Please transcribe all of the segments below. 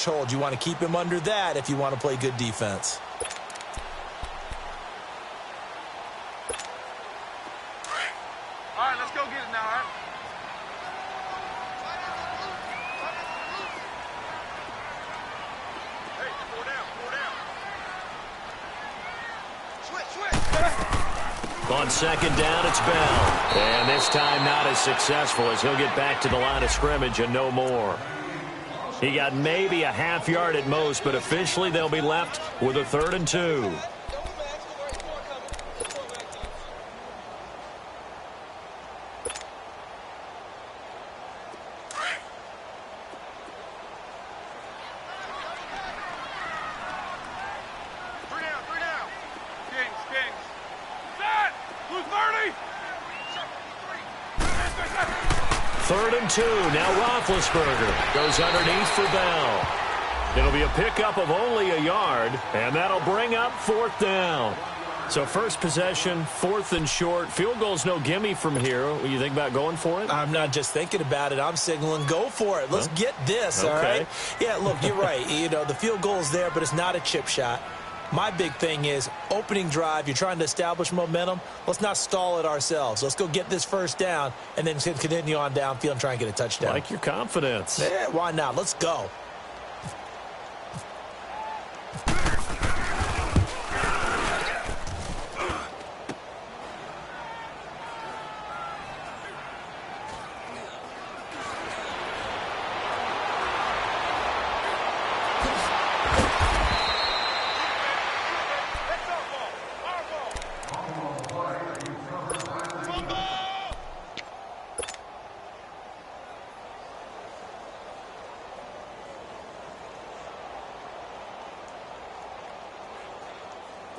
threshold. You want to keep him under that if you want to play good defense. All right, let's go get it now, all right? Hey, four down. Switch. On second down, it's Bell. And this time not as successful as he'll get back to the line of scrimmage and no more. He got maybe a half yard at most, but officially they'll be left with a 3rd and 2. Now Roethlisberger goes underneath for Bell. It'll be a pickup of only a yard, and that'll bring up 4th down. So first possession, 4th and short. Field goal's no gimme from here. What do you think about going for it? I'm not just thinking about it. I'm signaling go for it. Let's get this, all right? Yeah, look, you're right. You know, the field goal's there, but it's not a chip shot. My big thing is opening drive. You're trying to establish momentum. Let's not stall it ourselves. Let's go get this 1st down and then continue on downfield and try and get a touchdown. Like your confidence. Yeah, why not? Let's go.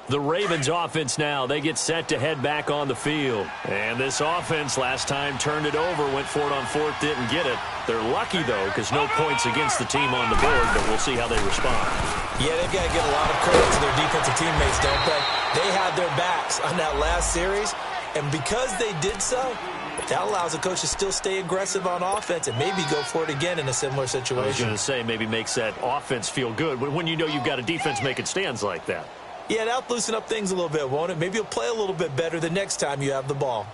The Ravens offense now, they get set to head back on the field. And this offense last time turned it over, went for it on 4th, didn't get it. They're lucky, though, because no points against the team on the board, but we'll see how they respond. Yeah, they've got to get a lot of credit to their defensive teammates, don't they? They had their backs on that last series, and because they did so, that allows the coach to still stay aggressive on offense and maybe go for it again in a similar situation. I was going to say, maybe makes that offense feel good when you know you've got a defense making stands like that. Yeah, that'll loosen up things a little bit, won't it? Maybe you'll play a little bit better the next time you have the ball.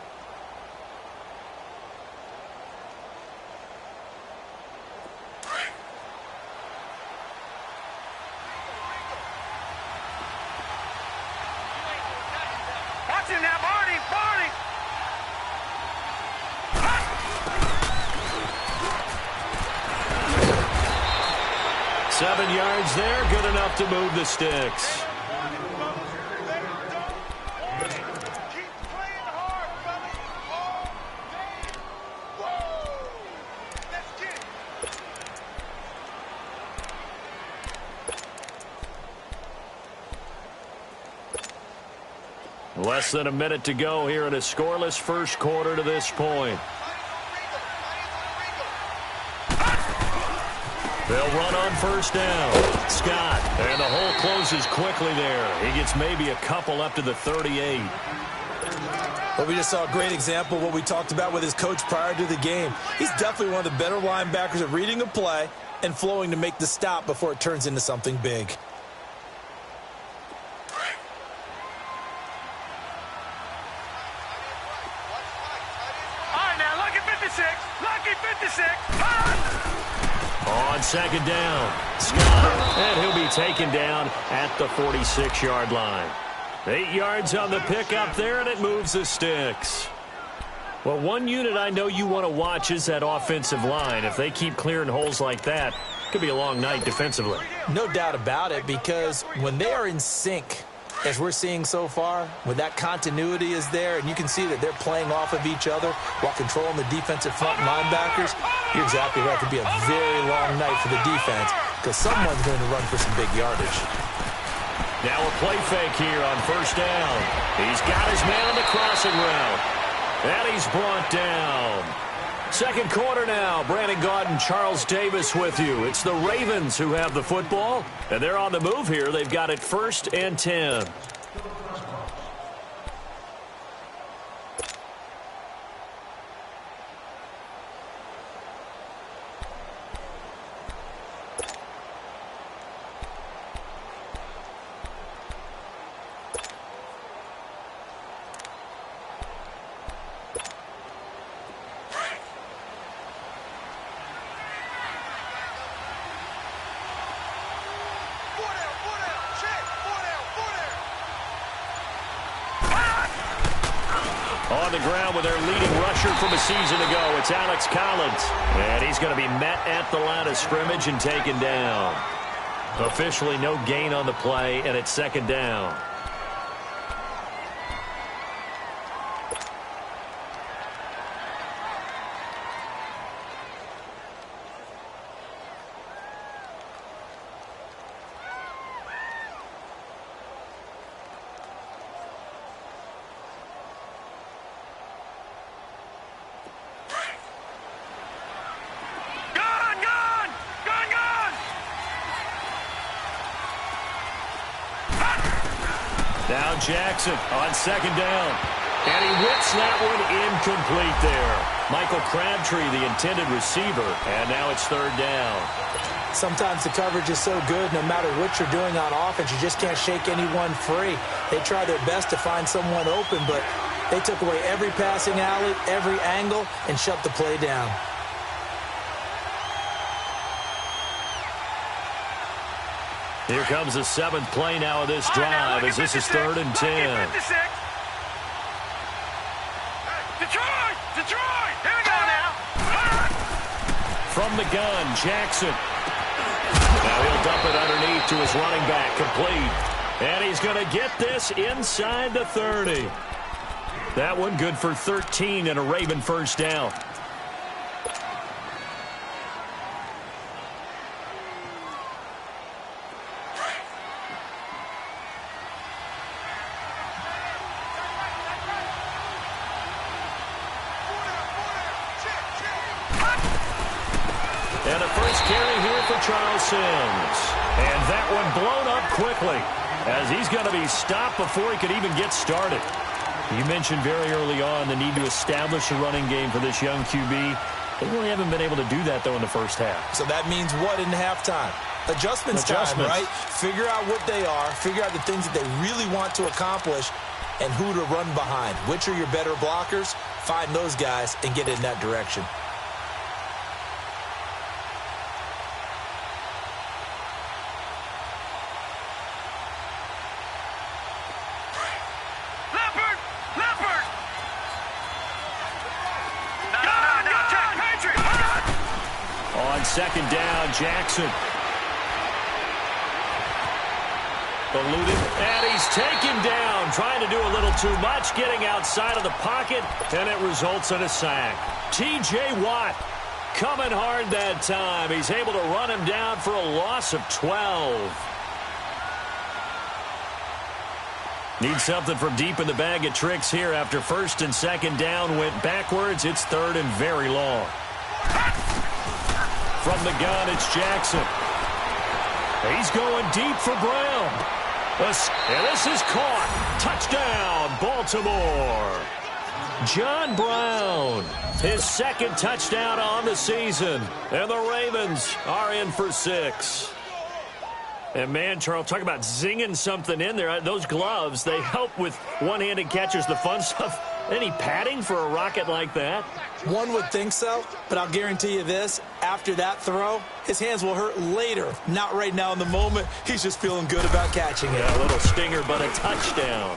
Watch it now, Barney! 7 yards there, good enough to move the sticks. Less than a minute to go here in a scoreless first quarter to this point. They'll run on 1st down. Scott, and the hole closes quickly there. He gets maybe a couple up to the 38. Well, we just saw a great example of what we talked about with his coach prior to the game. He's definitely one of the better linebackers at reading a play and flowing to make the stop before it turns into something big. Lucky 56. On 2nd down, Scott, and he'll be taken down at the 46-yard line. 8 yards on the pickup there, and it moves the sticks. Well, one unit I know you want to watch is that offensive line. If they keep clearing holes like that, it could be a long night defensively. No doubt about it, because when they are in sync, as we're seeing so far, when that continuity is there, and you can see that they're playing off of each other while controlling the defensive front linebackers, you're exactly right. It could be a very long night for the defense because someone's going to run for some big yardage. Now a play fake here on 1st down. He's got his man on the crossing route. And he's brought down. 2nd quarter now. Brandon Gaudin, Charles Davis with you. It's the Ravens who have the football, and they're on the move here. They've got it 1st and 10. On the ground with their leading rusher from a season ago, it's Alex Collins. And he's going to be met at the line of scrimmage and taken down. Officially no gain on the play, and it's second down. Now Jackson on second down. And he whips that one incomplete there. Michael Crabtree, the intended receiver, and now it's third down. Sometimes the coverage is so good, no matter what you're doing on offense, you just can't shake anyone free. They try their best to find someone open, but they took away every passing alley, every angle, and shut the play down. Here comes the seventh play now of this drive as this is 3rd and 10. Detroit! Detroit! Here we go now! From the gun, Jackson. Now he'll dump it underneath to his running back, complete. And he's going to get this inside the 30. That one good for 13 and a Raven first down. And a first carry here for Charles Sims. And that one blown up quickly as he's going to be stopped before he could even get started. You mentioned very early on the need to establish a running game for this young QB. They really haven't been able to do that, though, in the first half. So that means what in halftime? Adjustments time, right? Figure out what they are, figure out the things that they really want to accomplish, and who to run behind. Which are your better blockers? Find those guys and get in that direction. Second down, Jackson. Eluded, and he's taken down, trying to do a little too much, getting outside of the pocket, and it results in a sack. T.J. Watt coming hard that time. He's able to run him down for a loss of 12. Need something from deep in the bag of tricks here after first and second down went backwards. It's third and very long. From the gun, it's Jackson. He's going deep for Brown. And this is caught. Touchdown, Baltimore. John Brown, his second touchdown on the season. And the Ravens are in for 6. And, man, Charles, talk about zinging something in there. Those gloves, they help with one-handed catches, the fun stuff. Any padding for a rocket like that? One would think so, but I'll guarantee you this. After that throw, his hands will hurt later. Not right now in the moment. He's just feeling good about catching it. Yeah, a little stinger, but a touchdown.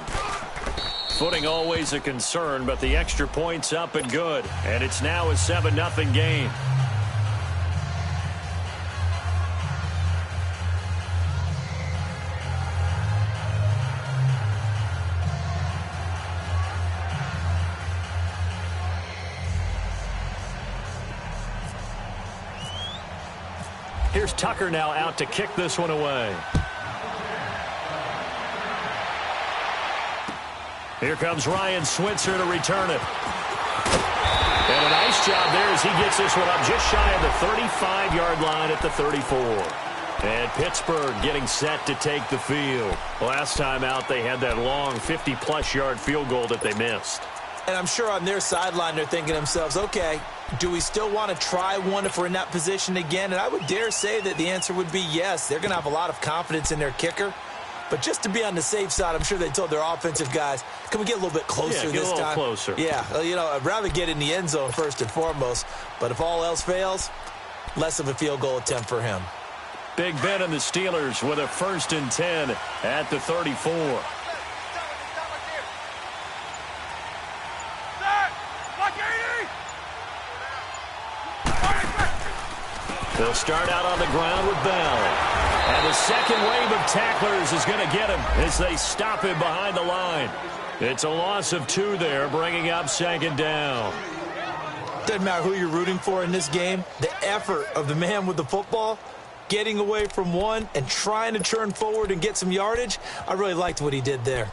Footing always a concern, but the extra point's up and good. And it's now a 7-0 game. Here's Tucker now out to kick this one away. Here comes Ryan Switzer to return it. And a nice job there as he gets this one up just shy of the 35-yard line at the 34. And Pittsburgh getting set to take the field. Last time out, they had that long 50-plus yard field goal that they missed. And I'm sure on their sideline they're thinking to themselves, okay, do we still want to try one if we're in that position again? And I would dare say that the answer would be yes. They're going to have a lot of confidence in their kicker. But just to be on the safe side, I'm sure they told their offensive guys, can we get a little bit closer this time? Yeah, get a little closer. Yeah, you know, I'd rather get in the end zone first and foremost. But if all else fails, less of a field goal attempt for him. Big Ben and the Steelers with a 1st and 10 at the 34. They'll start out on the ground with Bell. And the second wave of tacklers is going to get him as they stop him behind the line. It's a loss of 2 there, bringing up second down. Doesn't matter who you're rooting for in this game. The effort of the man with the football, getting away from one and trying to turn forward and get some yardage, I really liked what he did there.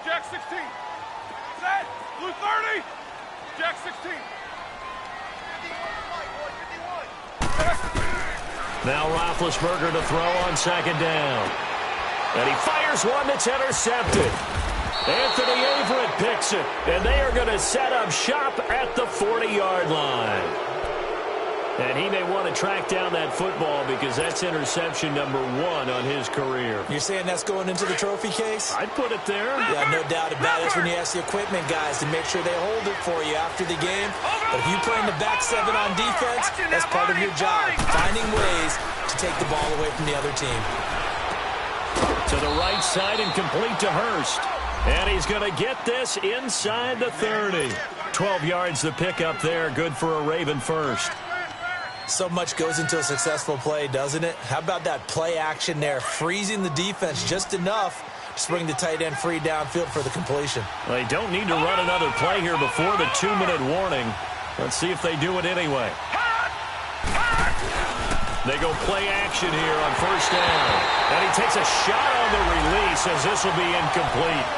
Jack 16. Set. Blue 30. Jack 16. Now Roethlisberger to throw on second down. And he fires one that's intercepted. Anthony Averett picks it. And they are going to set up shop at the 40-yard line. And he may want to track down that football because that's interception number 1 on his career. You're saying that's going into the trophy case? I'd put it there. Yeah, no doubt about it. That's when you ask the equipment guys to make sure they hold it for you after the game. But if you play in the back 7 on defense, that's part of your job, finding ways to take the ball away from the other team. To the right side and complete to Hurst. And he's going to get this inside the 30. 12 yards the pick up there. Good for a Raven first. So much goes into a successful play, doesn't it? How about that play action there, freezing the defense just enough to bring the tight end free downfield for the completion. Well, they don't need to run another play here before the 2-minute warning. Let's see if they do it anyway. They go play action here on first down. And he takes a shot on the release as this will be incomplete.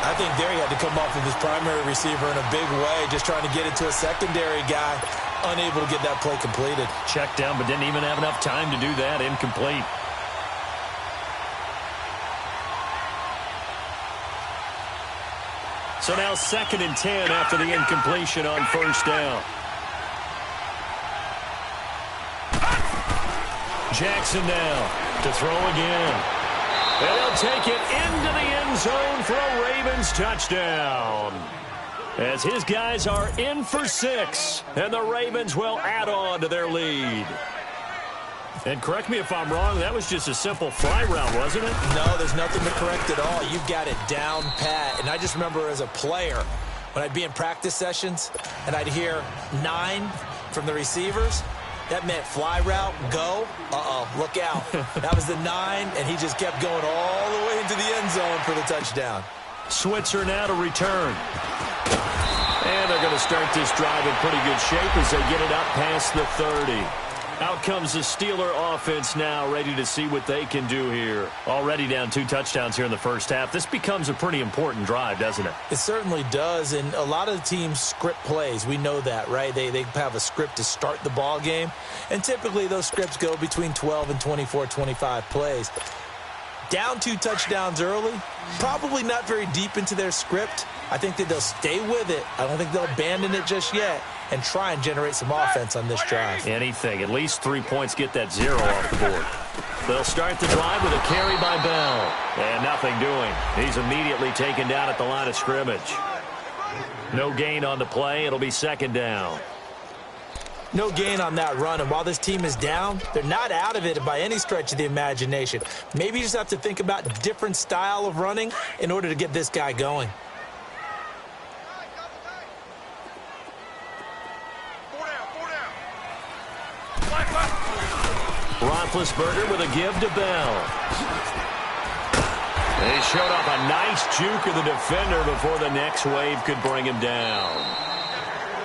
I think there he had to come off of his primary receiver in a big way, just trying to get it to a secondary guy, unable to get that play completed. Checked down, but didn't even have enough time to do that. Incomplete. So now 2nd and 10 after the incompletion on first down. Jackson now to throw again. And he'll take it into the end zone for a Ravens touchdown. As his guys are in for 6, and the Ravens will add on to their lead. And correct me if I'm wrong, that was just a simple fly route, wasn't it? No, there's nothing to correct at all. You've got it down pat. And I just remember as a player, when I'd be in practice sessions, and I'd hear 9 from the receivers, that meant fly route, go, look out. That was the 9, and he just kept going all the way into the end zone for the touchdown. Switzer now to return. And they're going to start this drive in pretty good shape as they get it up past the 30. Out comes the Steeler offense now, ready to see what they can do here. Already down 2 touchdowns here in the first half. This becomes a pretty important drive, doesn't it? It certainly does, and a lot of the teams script plays. We know that, right? They have a script to start the ball game, and typically those scripts go between 12 and 24, 25 plays. Down 2 touchdowns early, probably not very deep into their script. I think that they'll stay with it. I don't think they'll abandon it just yet and try and generate some offense on this drive. Anything. At least 3 points, get that 0 off the board. They'll start the drive with a carry by Bell. And nothing doing. He's immediately taken down at the line of scrimmage. No gain on the play. It'll be 2nd down. No gain on that run, and while this team is down, they're not out of it by any stretch of the imagination. Maybe you just have to think about a different style of running in order to get this guy going. Roethlisberger with a give to Bell. They showed off a nice juke of the defender before the next wave could bring him down.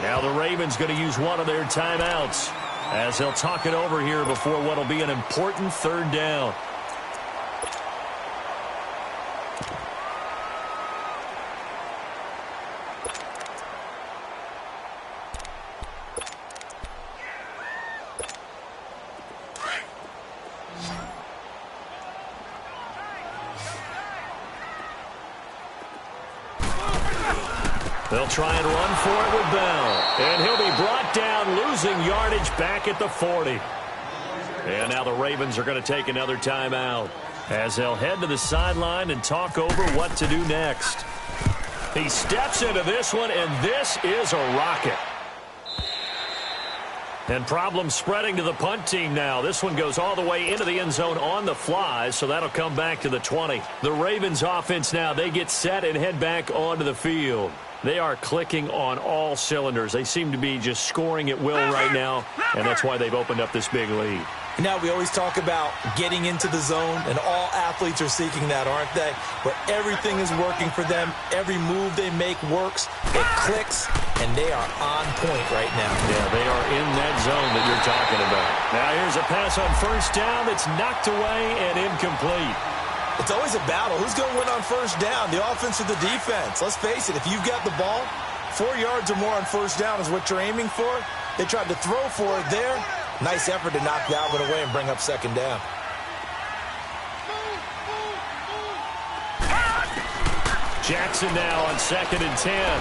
Now the Ravens going to use one of their timeouts as they'll talk it over here before what will be an important 3rd down. They'll try and run for it with Bell. And he'll be brought down, losing yardage back at the 40. And now the Ravens are going to take another timeout as they'll head to the sideline and talk over what to do next. He steps into this one, and this is a rocket. And problems spreading to the punt team now. This one goes all the way into the end zone on the fly, so that'll come back to the 20. The Ravens offense now, they get set and head back onto the field. They are clicking on all cylinders. They seem to be just scoring at will right now, and that's why they've opened up this big lead. Now, we always talk about getting into the zone, and all athletes are seeking that, aren't they? Where everything is working for them, every move they make works, it clicks, and they are on point right now. Yeah, they are in that zone that you're talking about. Now, here's a pass on first down that's knocked away and incomplete. It's always a battle. Who's going to win on first down, the offense or the defense? Let's face it, if you've got the ball, 4 yards or more on first down is what you're aiming for. They tried to throw for it there. Nice effort to knock that one away and bring up second down. Jackson now on 2nd and 10.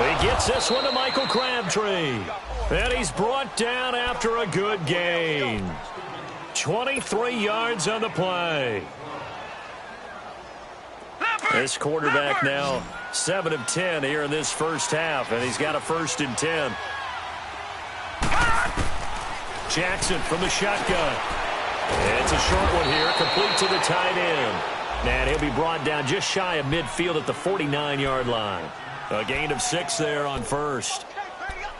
He gets this one to Michael Crabtree. And he's brought down after a good gain. 23 yards on the play. This quarterback now 7 of 10 here in this first half, and he's got a 1st and 10. Jackson from the shotgun. It's a short one here, complete to the tight end. And he'll be brought down just shy of midfield at the 49-yard line. A gain of 6 there on first.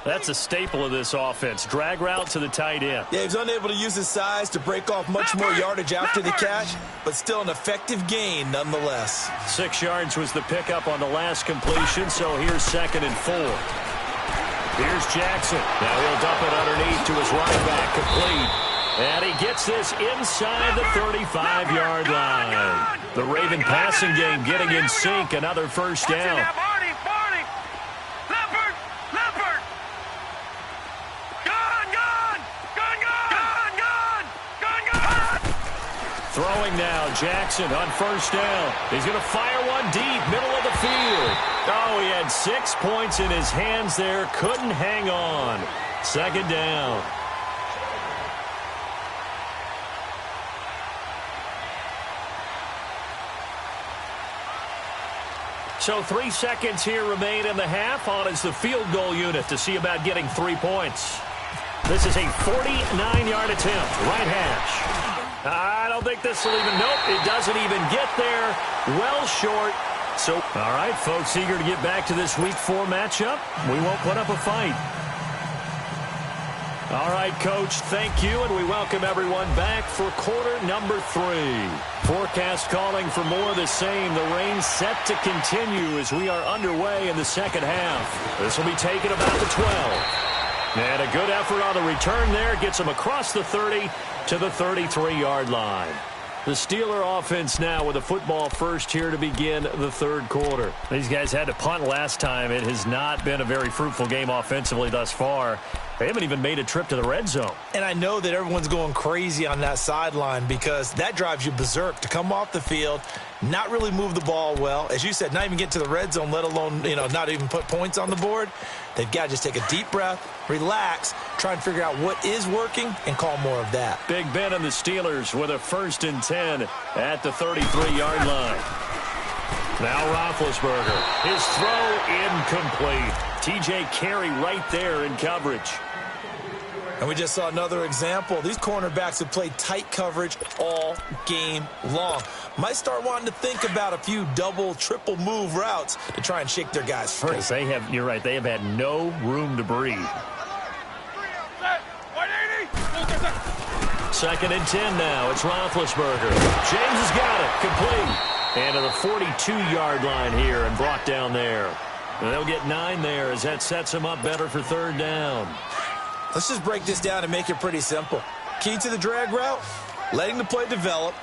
That's a staple of this offense. Drag route to the tight end. Yeah, he's unable to use his size to break off much more yardage after the catch, but still an effective gain nonetheless. 6 yards was the pickup on the last completion, so here's 2nd and 4. Here's Jackson. Now he'll dump it underneath to his right back, complete. And he gets this inside the 35-yard line. The Raven passing game getting in sync, another first down. Throwing now, Jackson on first down. He's going to fire one deep, middle of the field. Oh, he had 6 points in his hands there. Couldn't hang on. Second down. So 3 seconds here remain in the half. On is the field goal unit to see about getting 3 points. This is a 49-yard attempt, right hash. I don't think this will even, nope, it doesn't even get there. Well short. So, all right, folks, eager to get back to this Week 4 matchup. We won't put up a fight. All right, Coach, thank you, and we welcome everyone back for quarter number 3. Forecast calling for more of the same. The rain set to continue as we are underway in the second half. This will be taken about the 12. And a good effort on the return there. Gets him across the 30 to the 33-yard line. The Steeler offense now with a football first here to begin the third quarter. These guys had to punt last time. It has not been a very fruitful game offensively thus far. They haven't even made a trip to the red zone. And I know that everyone's going crazy on that sideline because that drives you berserk to come off the field, not really move the ball well. As you said, not even get to the red zone, let alone, not even put points on the board. They've got to just take a deep breath, relax, try and figure out what is working, and call more of that. Big Ben and the Steelers with a 1st and 10 at the 33-yard line. Now Roethlisberger. His throw incomplete. T.J. Carey right there in coverage. And we just saw another example. These cornerbacks have played tight coverage all game long. Might start wanting to think about a few double, triple move routes to try and shake their guys free. You're right, they have had no room to breathe. 2nd and 10 now. It's Roethlisberger. James has got it. Complete. And to the 42-yard line here and brought down there. And they'll get 9 there as that sets them up better for third down. Let's just break this down and make it pretty simple. Key to the drag route, letting the play develop,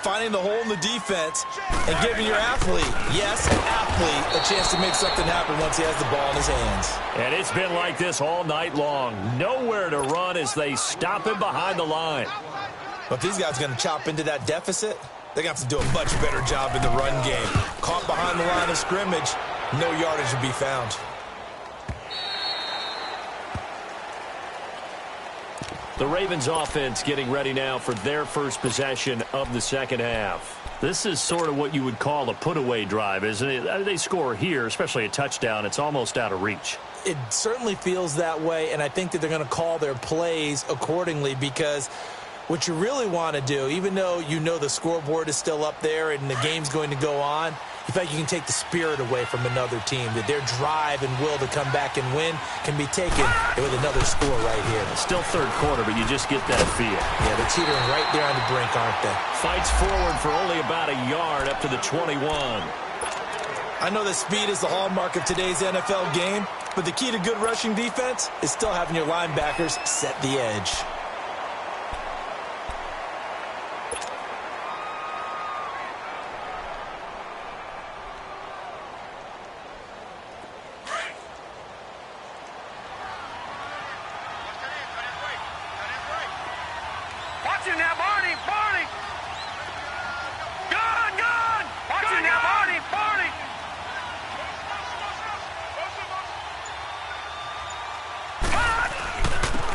finding the hole in the defense, and giving your athlete, yes, athlete, a chance to make something happen once he has the ball in his hands. And it's been like this all night long. Nowhere to run as they stop him behind the line. But these guys are going to chop into that deficit. They're going to have to do a much better job in the run game. Caught behind the line of scrimmage, no yardage to be found. The Ravens offense getting ready now for their first possession of the second half. This is sort of what you would call a put-away drive, isn't it? They score here, especially a touchdown. It's almost out of reach. it certainly feels that way, and I think that they're going to call their plays accordingly, because what you really want to do, even though you know the scoreboard is still up there and the game's going to go on, in fact, you can take the spirit away from another team, that their drive and will to come back and win can be taken with another score right here. Still third quarter, but you just get that feel. Yeah, they're teetering right there on the brink, aren't they? Fights forward for only about a yard up to the 21. I know that speed is the hallmark of today's NFL game, but the key to good rushing defense is still having your linebackers set the edge.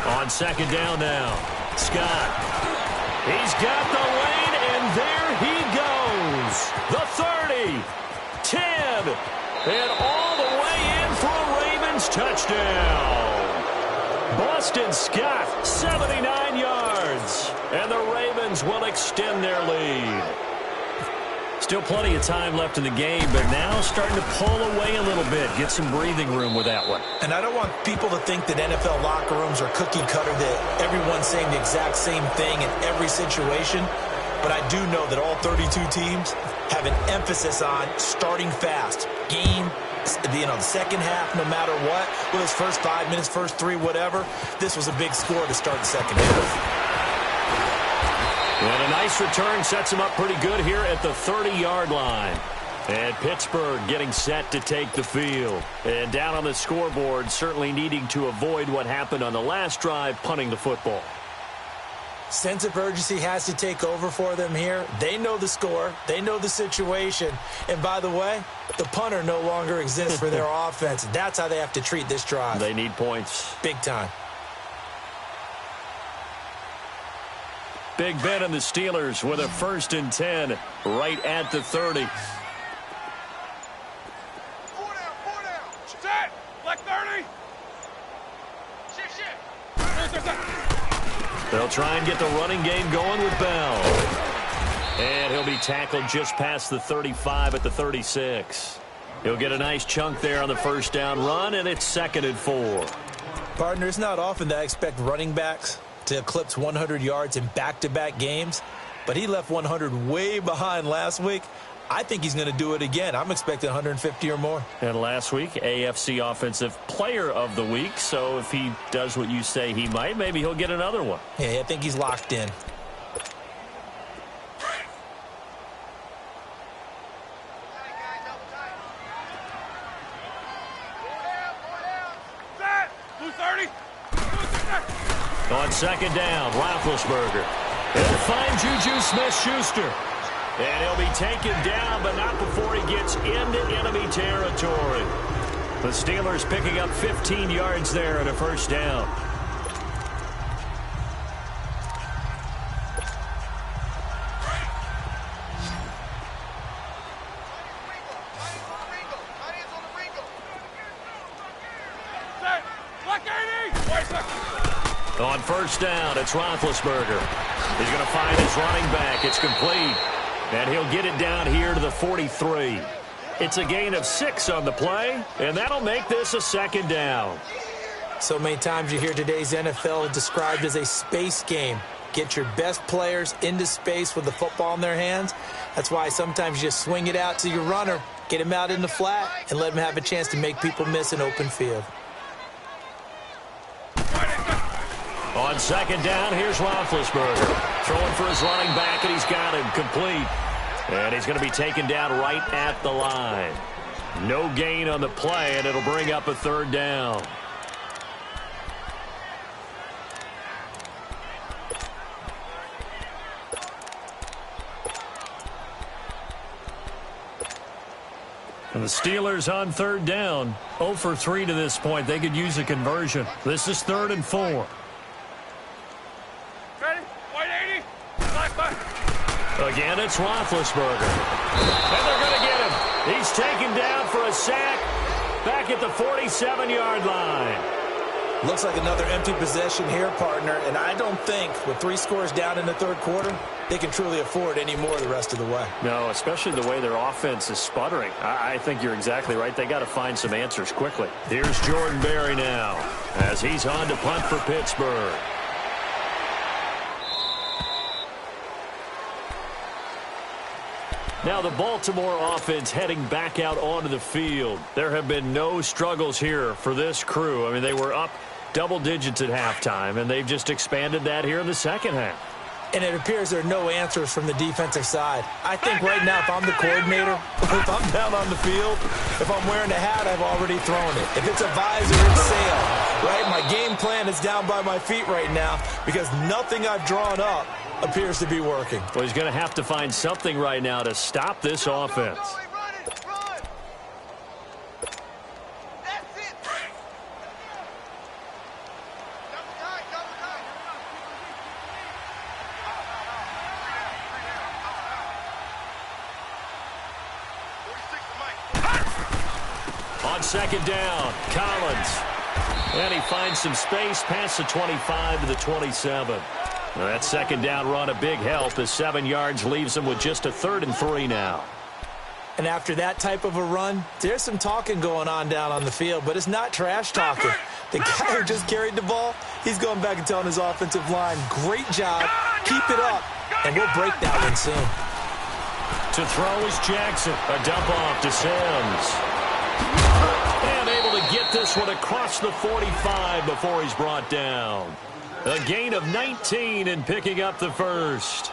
On second down now, Scott. He's got the lane, and there he goes. The 30, 10, and all the way in for a Ravens touchdown. Boston Scott, 79 yards, and the Ravens will extend their lead. Still plenty of time left in the game, but now starting to pull away a little bit, get some breathing room with that one. And I don't want people to think that NFL locker rooms are cookie cutter, that everyone's saying the exact same thing in every situation. But I do know that all 32 teams have an emphasis on starting fast. Game, the second half, no matter what, whether it's first 5 minutes, first 3, whatever, this was a big score to start the second half. And a nice return sets him up pretty good here at the 30-yard line. And Pittsburgh getting set to take the field. And down on the scoreboard, certainly needing to avoid what happened on the last drive, punting the football. Sense of urgency has to take over for them here. They know the score. They know the situation. And by the way, the punter no longer exists for their offense. That's how they have to treat this drive. They need points. Big time. Big Ben and the Steelers with a 1st and 10 right at the 30. 4 down. Set. Black 30. Shift. They'll try and get the running game going with Bell. And he'll be tackled just past the 35 at the 36. He'll get a nice chunk there on the first down run, and it's 2nd and 4. Partner, it's not often that I expect running backs to eclipse 100 yards in back-to-back games, but he left 100 way behind last week. I think he's going to do it again. I'm expecting 150 or more. And last week, AFC Offensive Player of the Week, so if he does what you say he might, maybe he'll get another one. Yeah, I think he's locked in. On second down, Roethlisberger. He'll find Juju Smith-Schuster. And he'll be taken down, but not before he gets into enemy territory. The Steelers picking up 15 yards there and a first down. On first down, it's Roethlisberger. He's going to find his running back. It's complete. And he'll get it down here to the 43. It's a gain of 6 on the play, and that'll make this a 2nd down. So many times you hear today's NFL described as a space game. Get your best players into space with the football in their hands. That's why sometimes you just swing it out to your runner, get him out in the flat, and let him have a chance to make people miss an open field. On second down, here's Roethlisberger. Throwing for his running back, and he's got him complete. And he's going to be taken down right at the line. No gain on the play, and it'll bring up a 3rd down. And the Steelers on 3rd down. 0 for 3 to this point. They could use a conversion. This is 3rd and 4. Again, it's Roethlisberger. And they're going to get him. He's taken down for a sack. back at the 47-yard line. Looks like another empty possession here, partner, and I don't think with 3 scores down in the third quarter, they can truly afford any more the rest of the way. No, especially the way their offense is sputtering. I think you're exactly right. They got to find some answers quickly. Here's Jordan Berry now as he's on to punt for Pittsburgh. Now the Baltimore offense heading back out onto the field. There have been no struggles here for this crew. I mean, they were up double digits at halftime, and they've just expanded that here in the second half. And it appears there are no answers from the defensive side. I think right now, if I'm the coordinator, if I'm down on the field, if I'm wearing a hat, I've already thrown it. If it's a visor, it's sail, right? My game plan is down by my feet right now because nothing I've drawn up appears to be working. Well, he's going to have to find something right now to stop this offense. On second down, Collins. And he finds some space past the 25 to the 27. Well, that second down run a big help as 7 yards leaves him with just a 3rd and 3 now. And after that type of a run, there's some talking going on down on the field, but it's not trash talking. The guy who just carried the ball, he's going back and telling his offensive line, great job, keep it up, and we'll break that one soon. To throw is Jackson. A dump off to Sims. And able to get this one across the 45 before he's brought down. A gain of 19 and picking up the first.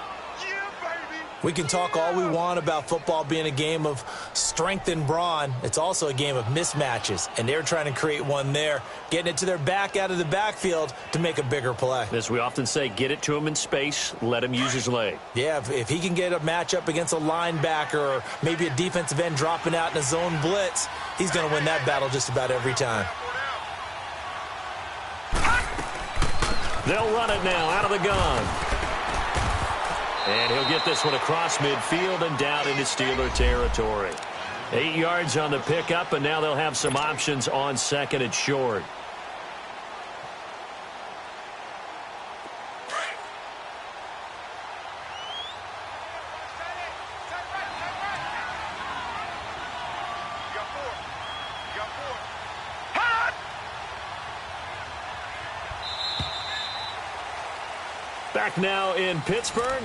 We can talk all we want about football being a game of strength and brawn. It's also a game of mismatches, and they're trying to create one there, getting it to their back out of the backfield to make a bigger play. As we often say, get it to him in space, let him use his leg. Yeah, if he can get a matchup against a linebacker or maybe a defensive end dropping out in a zone blitz, he's going to win that battle just about every time. They'll run it now out of the gun. And he'll get this one across midfield and down into Steeler territory. 8 yards on the pickup, and now they'll have some options on second and short. Back now in Pittsburgh.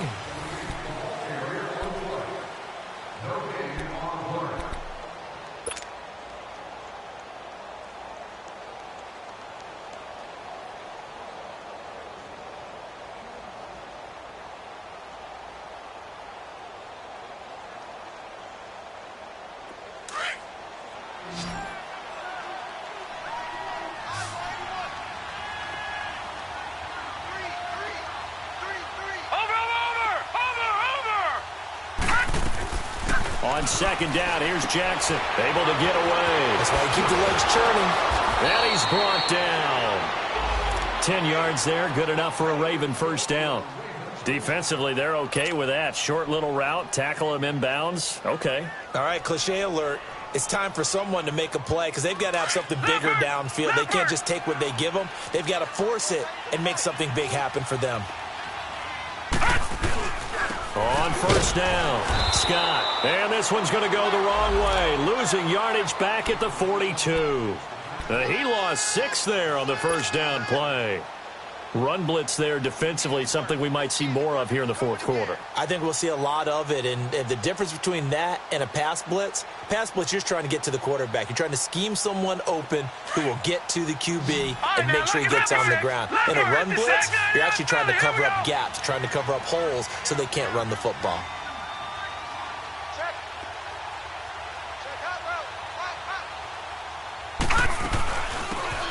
On second down, here's Jackson, able to get away. That's why you keep the legs churning. And he's brought down. 10 yards there, good enough for a Raven first down. Defensively, they're okay with that. Short little route, tackle him inbounds. Okay. All right, cliche alert. It's time for someone to make a play because they've got to have something bigger downfield. They can't just take what they give them. They've got to force it and make something big happen for them. On first down, Scott. And this one's going to go the wrong way. Losing yardage back at the 42. He lost 6 there on the first down play. Run blitz there defensively, something we might see more of here in the fourth quarter. I think we'll see a lot of it, and the difference between that and a pass blitz, you're just trying to get to the quarterback. You're trying to scheme someone open who will get to the QB and make sure he gets on the ground. In a run blitz, you're actually trying to cover up gaps, trying to cover up holes so they can't run the football.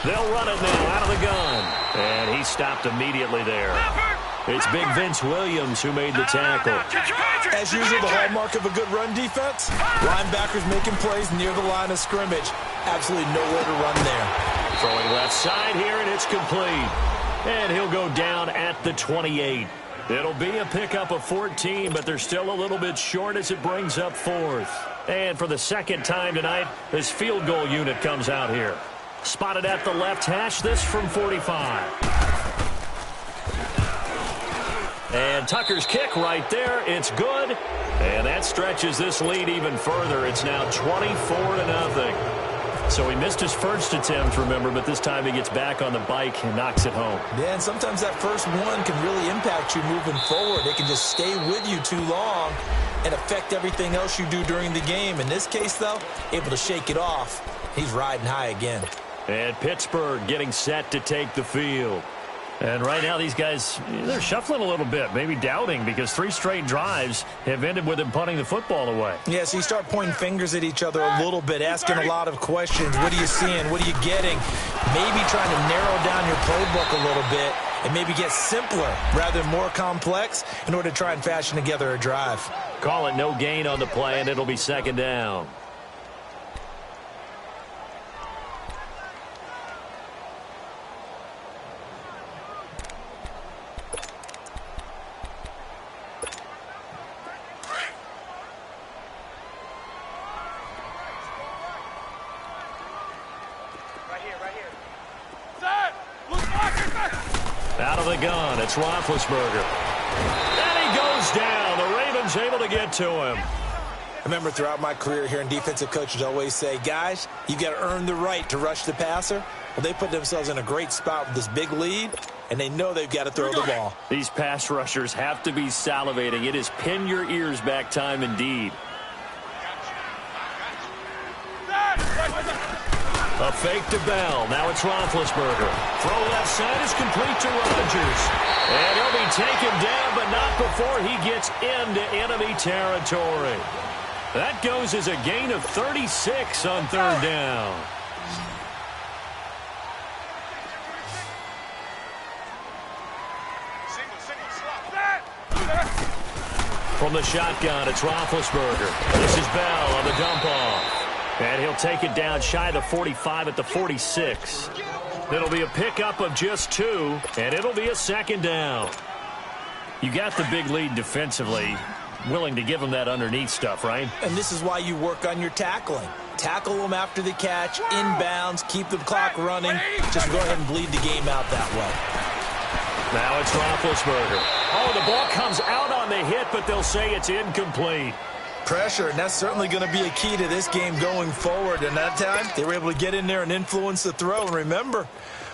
They'll run it now out of the gun. And he stopped immediately there. It's Big Vince Williams who made the tackle. As usual, the hallmark of a good run defense, linebackers making plays near the line of scrimmage. Absolutely nowhere to run there. Throwing left side here, and it's complete. And he'll go down at the 28. It'll be a pickup of 14, but they're still a little bit short as it brings up fourth. And for the second time tonight, this field goal unit comes out here. Spotted at the left hash, this from 45. And Tucker's kick right there. It's good. And that stretches this lead even further. It's now 24-0. So he missed his first attempt, remember, but this time he gets back on the bike and knocks it home. Yeah, and sometimes that first one can really impact you moving forward. It can just stay with you too long and affect everything else you do during the game. In this case, though, able to shake it off. He's riding high again. And Pittsburgh getting set to take the field. And right now these guys, they're shuffling a little bit, maybe doubting, because 3 straight drives have ended with them punting the football away. Yeah, so you start pointing fingers at each other a little bit, asking a lot of questions. What are you seeing? What are you getting? Maybe trying to narrow down your playbook a little bit and maybe get simpler rather than more complex in order to try and fashion together a drive. Call it no gain on the play, and it'll be second down. Out of the gun, it's Roethlisberger. And he goes down. The Ravens able to get to him. I remember throughout my career hearing defensive coaches always say, guys, you've got to earn the right to rush the passer. Well, they put themselves in a great spot with this big lead, and they know they've got to throw the ball. These pass rushers have to be salivating. It is pin your ears back time indeed. A fake to Bell. Now it's Roethlisberger. Throw left side is complete to Rodgers. And he'll be taken down, but not before he gets into enemy territory. That goes as a gain of 36 on third down. From the shotgun, it's Roethlisberger. This is Bell on the dump off. And he'll take it down shy of the 45 at the 46. It'll be a pickup of just 2, and it'll be a second down. You got the big lead defensively, willing to give them that underneath stuff, right? And this is why you work on your tackling. Tackle them after the catch, inbounds, keep the clock running. Just go ahead and bleed the game out that way. Now it's Roethlisberger. Oh, the ball comes out on the hit, but they'll say it's incomplete. Pressure, and that's certainly going to be a key to this game going forward. And that time, they were able to get in there and influence the throw. And remember,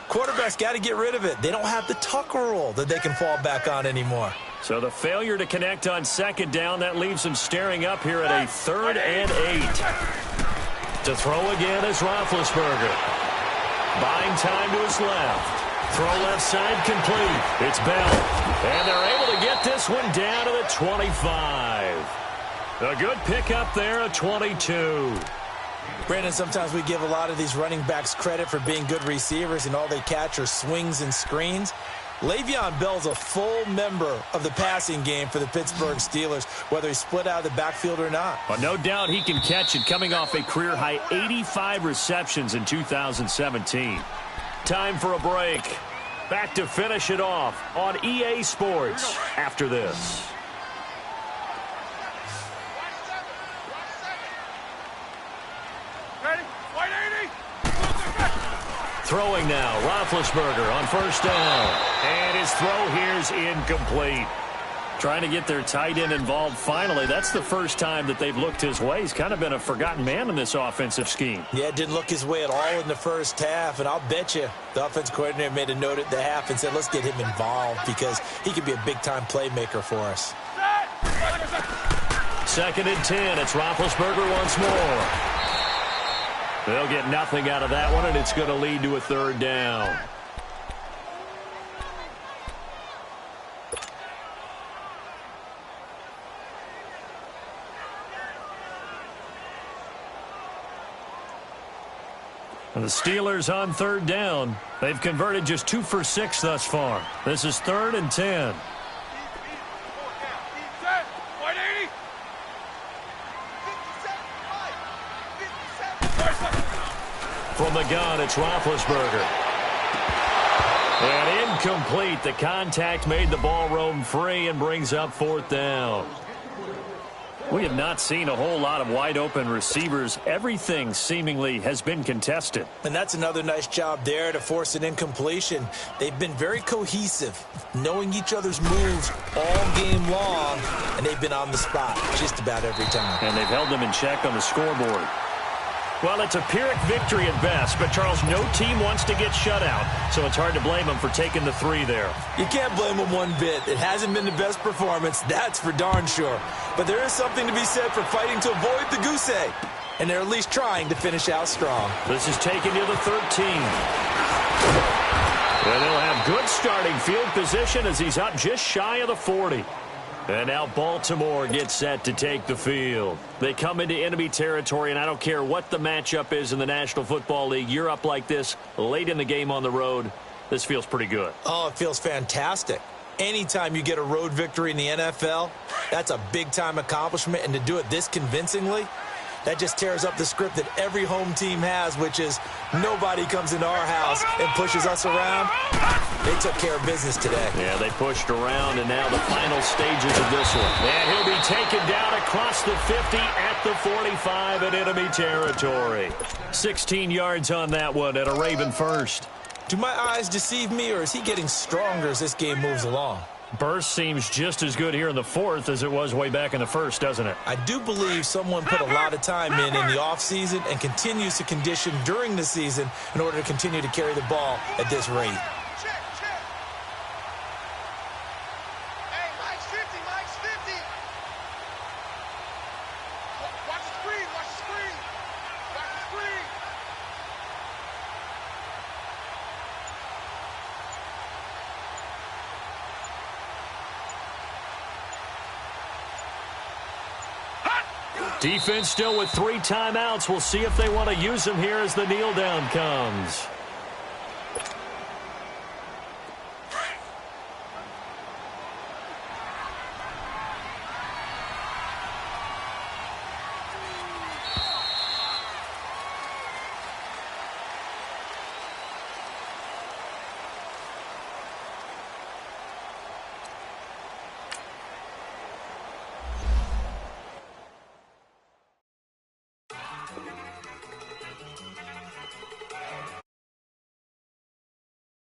quarterbacks got to get rid of it. They don't have the Tucker rule that they can fall back on anymore. So the failure to connect on second down, that leaves them staring up here at a 3rd and 8. To throw again is Roethlisberger. Buying time to his left. Throw left side complete. It's Bell. And they're able to get this one down to the 25. A good pickup there at 22. Brandon, sometimes we give a lot of these running backs credit for being good receivers, and all they catch are swings and screens. Le'Veon Bell's a full member of the passing game for the Pittsburgh Steelers, whether he's split out of the backfield or not. Well, no doubt he can catch it, coming off a career-high 85 receptions in 2017. Time for a break. Back to finish it off on EA Sports after this. Throwing now, Roethlisberger on first down. And his throw here's incomplete. Trying to get their tight end involved finally. That's the first time that they've looked his way. He's kind of been a forgotten man in this offensive scheme. Yeah, it didn't look his way at all in the first half. And I'll bet you the offense coordinator made a note at the half and said, let's get him involved because he could be a big-time playmaker for us. 2nd and 10. It's Roethlisberger once more. They'll get nothing out of that one, and it's going to lead to a 3rd down. And the Steelers on 3rd down. They've converted just 2 for 6 thus far. This is 3rd and 10. From the gun, it's Roethlisberger. And incomplete. The contact made the ball roam free and brings up 4th down. We have not seen a whole lot of wide-open receivers. Everything seemingly has been contested. And that's another nice job there to force an incompletion. They've been very cohesive, knowing each other's moves all game long, and they've been on the spot just about every time. And they've held them in check on the scoreboard. Well, it's a Pyrrhic victory at best, but, Charles, no team wants to get shut out, so it's hard to blame them for taking the 3 there. You can't blame them one bit. It hasn't been the best performance, that's for darn sure. But there is something to be said for fighting to avoid the goose egg, and they're at least trying to finish out strong. This is taken to the 13. And he'll have good starting field position as he's up just shy of the 40. And now Baltimore gets set to take the field. They come into enemy territory, and I don't care what the matchup is in the National Football League. You're up like this late in the game on the road. This feels pretty good. Oh, it feels fantastic. Anytime you get a road victory in the NFL, that's a big-time accomplishment, and to do it this convincingly, that just tears up the script that every home team has, which is nobody comes into our house and pushes us around. They took care of business today. Yeah, they pushed around, and now the final stages of this one. And he'll be taken down across the 50 at the 45 in enemy territory. 16 yards on that one and a Raven first. Do my eyes deceive me, or is he getting stronger as this game moves along? Burst seems just as good here in the 4th as it was way back in the 1st, doesn't it? I do believe someone put a lot of time in the offseason and continues to condition during the season in order to continue to carry the ball at this rate. Hey, Mike's 50, Mike's 50. Watch the screen, watch the screen. Watch the screen. Defense still with 3 timeouts. We'll see if they want to use them here as the kneel down comes.